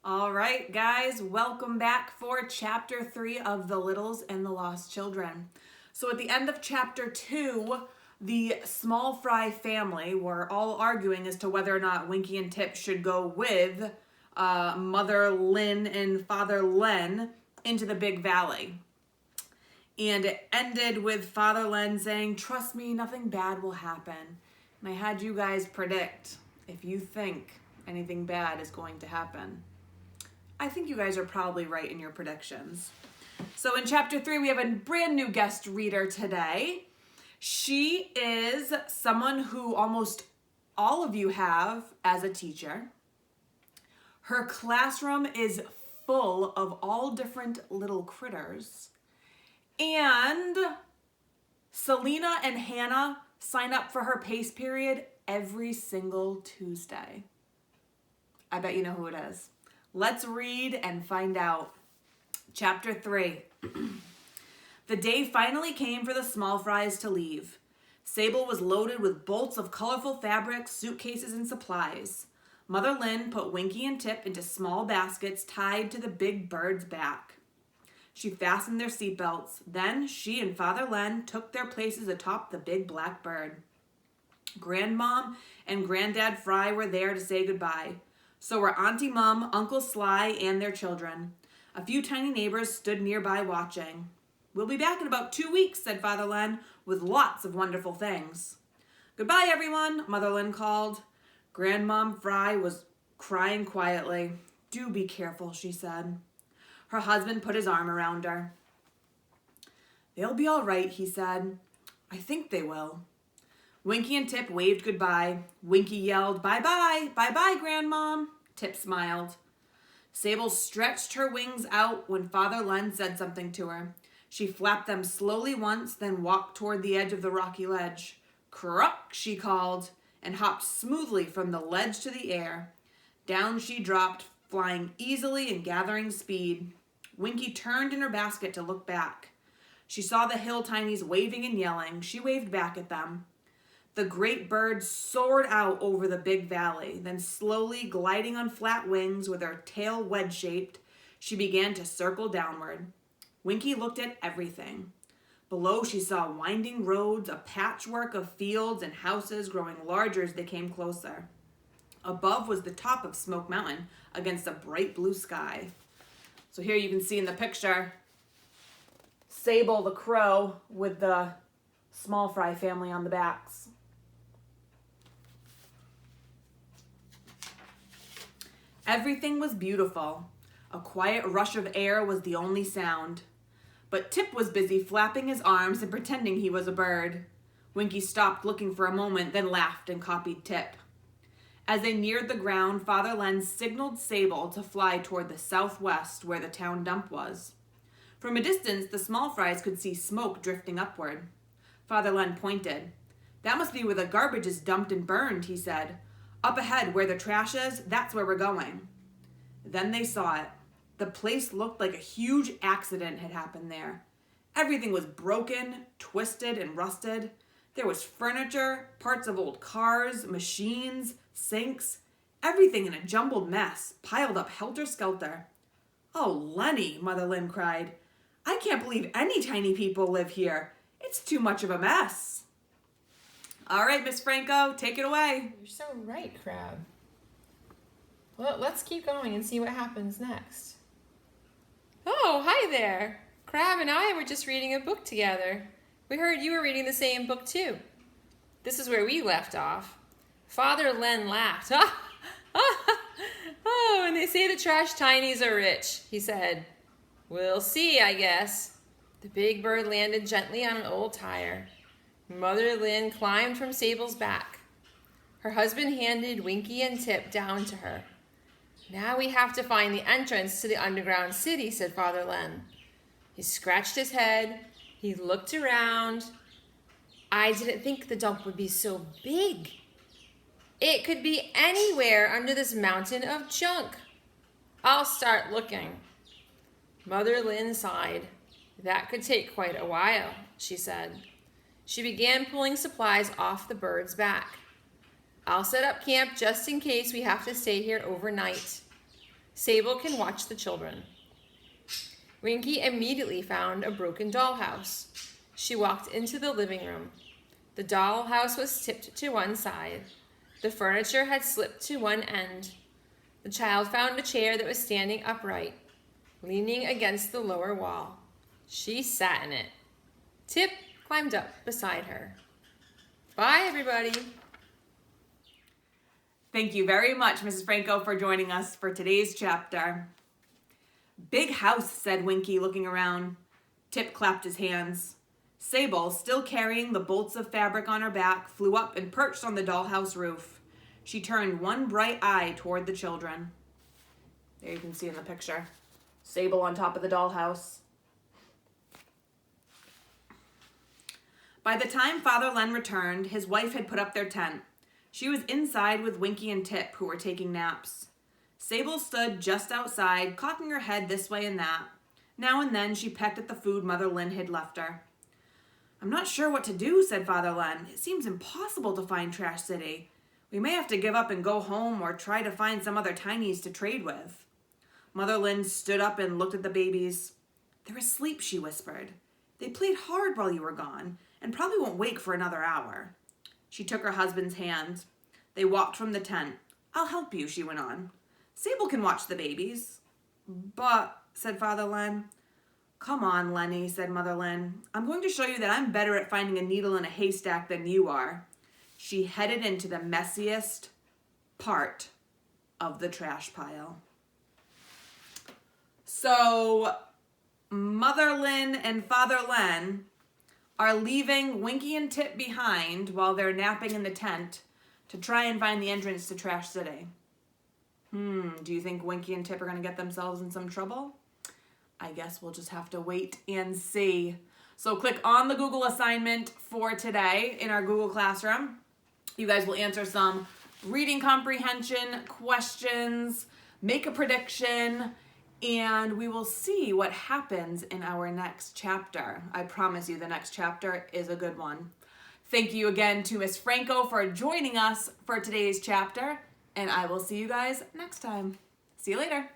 All right, guys, welcome back for chapter 3 of The Littles and the Lost Children. So at the end of chapter 2, the Small Fry family were all arguing as to whether or not Winky and Tip should go with Mother Lynn and Father Len into the Big Valley. And it ended with Father Len saying, "Trust me, nothing bad will happen." And I had you guys predict if you think anything bad is going to happen. I think you guys are probably right in your predictions. So in chapter 3, we have a brand new guest reader today. She is someone who almost all of you have as a teacher. Her classroom is full of all different little critters. And Selena and Hannah sign up for her pace period every single Tuesday. I bet you know who it is. Let's read and find out. Chapter 3. The day finally came for the Small Fries to leave. Sable was loaded with bolts of colorful fabrics, suitcases, and supplies. Mother Lynn put Winky and Tip into small baskets tied to the big bird's back. She fastened their seatbelts. Then she and Father Len took their places atop the big black bird. Grandmom and Granddad Fry were there to say goodbye. So were Auntie Mum, Uncle Sly, and their children. A few tiny neighbors stood nearby watching. "We'll be back in about 2 weeks," said Father Len, "with lots of wonderful things." "Goodbye, everyone," Mother Lynn called. Grandmom Fry was crying quietly. "Do be careful," she said. Her husband put his arm around her. "They'll be all right," he said. "I think they will." Winky and Tip waved goodbye. Winky yelled, "Bye-bye, bye-bye, Grandmom." Tip smiled. Sable stretched her wings out when Father Len said something to her. She flapped them slowly once, then walked toward the edge of the rocky ledge. "Croak," she called, and hopped smoothly from the ledge to the air. Down she dropped, flying easily and gathering speed. Winky turned in her basket to look back. She saw the hill tinies waving and yelling. She waved back at them. The great bird soared out over the big valley, then slowly gliding on flat wings with her tail wedge-shaped, she began to circle downward. Winky looked at everything. Below she saw winding roads, a patchwork of fields and houses growing larger as they came closer. Above was the top of Smoke Mountain against a bright blue sky. So here you can see in the picture, Sable the crow with the Small Fry family on the backs. Everything was beautiful. A quiet rush of air was the only sound. But Tip was busy flapping his arms and pretending he was a bird. Winky stopped looking for a moment, then laughed and copied Tip. As they neared the ground, Father Len signaled Sable to fly toward the southwest where the town dump was. From a distance, the Small Fries could see smoke drifting upward. Father Len pointed. "That must be where the garbage is dumped and burned," he said. "Up ahead where the trash is, that's where we're going." Then they saw it. The place looked like a huge accident had happened there. Everything was broken, twisted, and rusted. There was furniture, parts of old cars, machines, sinks, everything in a jumbled mess, piled up helter-skelter. "Oh, Lenny," Mother Lynn cried. "I can't believe any tiny people live here. It's too much of a mess." All right, Miss Franco, take it away. You're so right, Crab. Well, let's keep going and see what happens next. Oh, hi there. Crab and I were just reading a book together. We heard you were reading the same book too. This is where we left off. Father Len laughed. Oh, and they say the trash tinies are rich, he said. We'll see, I guess. The big bird landed gently on an old tire. Mother Lynn climbed from Sable's back. Her husband handed Winky and Tip down to her. "Now we have to find the entrance to the underground city," said Father Len. He scratched his head. He looked around. "I didn't think the dump would be so big. It could be anywhere under this mountain of junk. I'll start looking." Mother Lynn sighed. "That could take quite a while," she said. She began pulling supplies off the bird's back. "I'll set up camp just in case we have to stay here overnight." Sable can watch the children. Winky immediately found a broken dollhouse. She walked into the living room. The dollhouse was tipped to one side. The furniture had slipped to one end. The child found a chair that was standing upright, leaning against the lower wall. She sat in it. Tip climbed up beside her. Bye, everybody. Thank you very much, Mrs. Franco, for joining us for today's chapter. Big house, said Winky, looking around. Tip clapped his hands. Sable, still carrying the bolts of fabric on her back, flew up and perched on the dollhouse roof. She turned one bright eye toward the children. There you can see in the picture. Sable on top of the dollhouse. By the time Father Len returned, his wife had put up their tent. She was inside with Winky and Tip, who were taking naps. Sable stood just outside, cocking her head this way and that. Now and then she pecked at the food Mother Lynn had left her. I'm not sure what to do, said Father Len. It seems impossible to find Trash City. We may have to give up and go home or try to find some other tinies to trade with. Mother Lynn stood up and looked at the babies. They're asleep, she whispered. They played hard while you were gone and probably won't wake for another hour. She took her husband's hand. They walked from the tent. I'll help you, she went on. Sable can watch the babies. But, said Father Len. Come on, Lenny, said Mother Lynn. I'm going to show you that I'm better at finding a needle in a haystack than you are. She headed into the messiest part of the trash pile. So, Mother Lynn and Father Len are leaving Winky and Tip behind while they're napping in the tent to try and find the entrance to Trash City. Do you think Winky and Tip are going to get themselves in some trouble? I guess we'll just have to wait and see. So click on the Google assignment for today in our Google Classroom. You guys will answer some reading comprehension questions, make a prediction, and we will see what happens in our next chapter. I promise you the next chapter is a good one. Thank you again to Miss Franco for joining us for today's chapter, and I will see you guys next time. See you later.